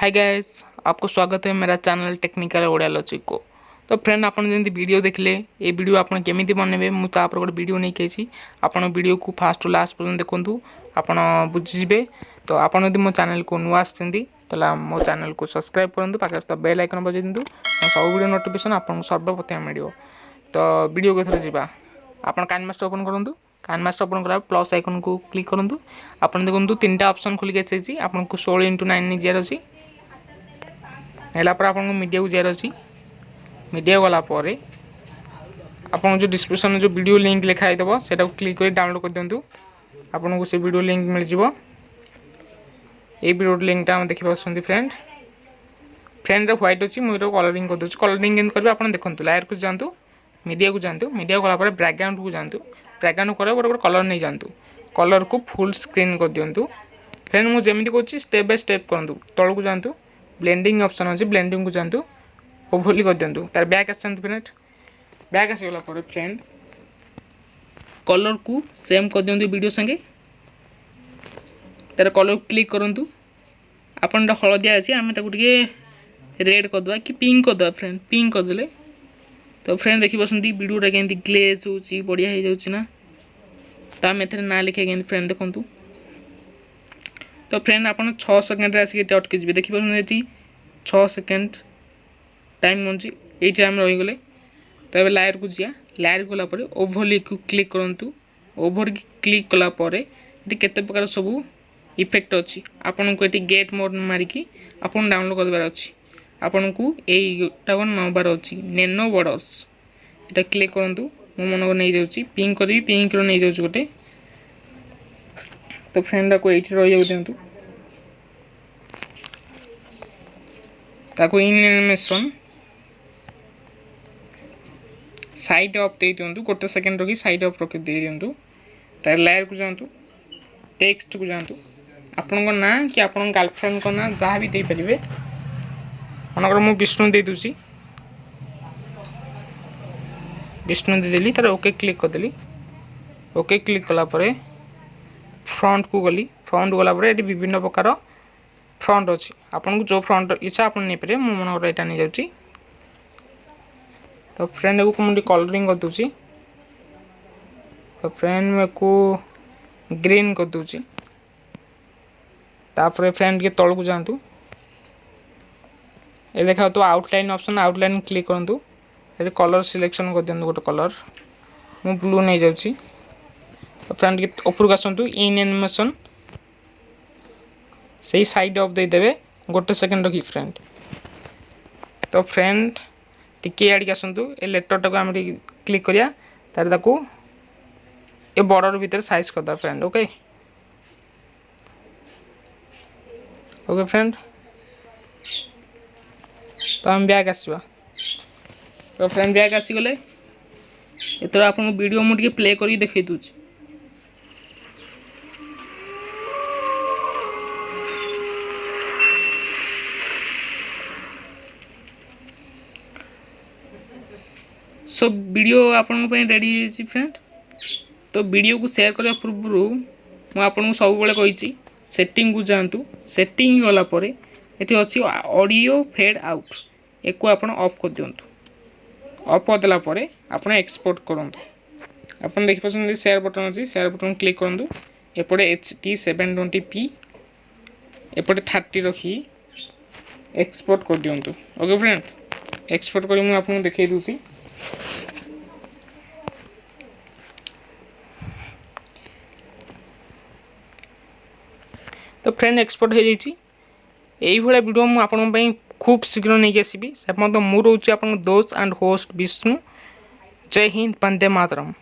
Hi guys, आपको स्वागत है मेरा चैनल टेक्निकल ओडिया लॉजिक को। तो फ्रेंड आपन जंती वीडियो देखले ए वीडियो आपन केमिति बननेबे मु ता पर गोटे वीडियो नै केछि। आपन वीडियो को फास्ट टू लास्ट पर्यंत देखंतु, आपन बुझि जिवे। तो आपन यदि मो चैनल को नुआ आछंती तला मो चैनल को सब्सक्राइब करंतु, पाकर तो बेल आइकन बजाइ दिंतु। सब वीडियो नोटिफिकेशन आपन सर्वप्रथम मिलियो। तो वीडियो को थरे जिबा। आपन काइन मास्टर ओपन करंतु। काइन मास्टर ओपन करा प्लस आइकन को क्लिक करंतु। आपन देखंतु तीनटा ऑप्शन खुली के आछी। आपन को 16:9 नि जेर अछि। नेला पर आपन को मीडिया को जेर अछि। मीडिया गला परे आपन जो डिस्क्रिप्शन में जो वीडियो लिंक लिखा है दबो सेटा को क्लिक कर डाउनलोड कर दियंतु। आपन को से वीडियो लिंक मिल जिवो। ए वीडियो लिंक ता हम देखि पाछंती फ्रेंड रे व्हाइट अछि मुरो कलरिंग कर दोछ। कलरिंग केन करबे आपन देखंतु। लेयर को जानतु, मीडिया को जानतु, मीडिया गला पर बैकग्राउंड को जानतु। बैकग्राउंड करे गोटे कलर नै जानतु। कलर को फुल स्क्रीन कर दियंतु। फ्रेंड मु जेमिति कोछि स्टेप बाय स्टेप करंतु। तळ को जानतु, ब्लेंडिंग ऑप्शन अछि, ब्लेंडिंग को जानतु, ओवरली कर दियंतु। तार बैक आछंती फ्रेंड, बैक आसी गला पर फ्रेंड कलर को सेम कर दियंतु वीडियो संगे। तार कलर क्लिक करंतु। आपन दा हळदिया अछि, आमे ताकू टिके रेड कर दवा कि पिंक कर दवा फ्रेंड। पिंक कर देले तो फ्रेंड देखि बसंती वीडियो टा केंती ग्लेज होची, बढ़िया हे जाउची ना। ता मेथरे ना लिखे केंती फ्रेंड देखंतु। तो फ्रेंड आपन 6 सेकंड रे आसी के अटके जिवे। देखि बसंती एटी 6 सेकंड टाइम नोची। एई टाइम रहि गले तो ए लेयर को जिया। लेयर गला परे ओवरली को क्लिक करंतु। ओवर क्लिक कला परे एटी केते प्रकार सब इफेक्ट अछि। आपन को एटी गेट मोड मारी की आपन डाउनलोड करबार अछि। आपन को एई टावन नंबर अछि नैनो बॉर्डर्स। एटा क्लिक करंतु। मो मन को नै जाउची पिंक करी, पिंक रो नै जाउची गोटे। तो फ्रेंड को एठी रहि जाउ देंतु। ताको इन एनिमेशन साइड ऑफ दे दियंतु। गोटे सेकंड रखी साइड ऑफ रखि दे दियंतु। तार लेयर को जानतु, टेक्स्ट को जानतु। आपन को ना कि आपन गर्लफ्रेंड को ना जहा भी दे परिबे। मनकर मु विष्णु दे दुची। विष्णु दे देली तार ओके क्लिक कर देली। ओके क्लिक कला परे फ्रंट को गली। फ्रंट गला परे एटी विभिन्न प्रकार फ्रंट अछि। आपन को जो फ्रंट इच्छा आपन नै परे मु मनकर एटा नै जाउची। तो फ्रेंड को मुंडी कलरिंग कर दूची। तो फ्रेंड में को ग्रीन कर दूची। तापर फ्रेंड के तळ को जानतु। ए देखा तो आउटलाइन ऑप्शन, आउटलाइन क्लिक करंतु। ए कलर सिलेक्शन कर देंतु गोटे कलर। मु ब्लू नै जाउची। तो फ्रेंड के ऊपर का आसंतु इन एनिमेशन सही साइड ऑफ दे देबे गोटे सेकंड रखी फ्रेंड। तो फ्रेंड टिके आड़ी आसंतु। ए लेटर टाको हम क्लिक करिया तार ताको ए बॉर्डर भीतर साइज कर दा फ्रेंड। Okay okay friend. तो हम बैक आसीबा। तो फ्रेंड बैक आसी गले। एतर आपन वीडियो मु टिके प्ले करी देखै दूची। सो वीडियो आपन पे रेडी है फ्रेंड। तो वीडियो को शेयर करने पूर्व मु आपन को सब बेले कहिची सेटिंग को जानतु। सेटिंग गला परे एठी अछि ऑडियो फेड आउट। एको आपन ऑफ कर दियंतु। ऑफ कर देला परे आपन एक्सपोर्ट करंतु। आपन देखि पछन शेयर बटन अछि, शेयर बटन क्लिक करंतु। एपटे HT720p एपटे 30 रखी एक्सपोर्ट कर दियंतु। ओके फ्रेंड, एक्सपोर्ट करी मु आपन देखै दूची। तो फ्रेंड एक्सपोर्ट हो जाइए। यही भाया वीडियो मुझे आपन खूब शीघ्र नहीं आसबि। से मतलब मु रोचे आपन दोस्त एंड होस्ट विष्णु। जय हिंद, वंदे मातरम।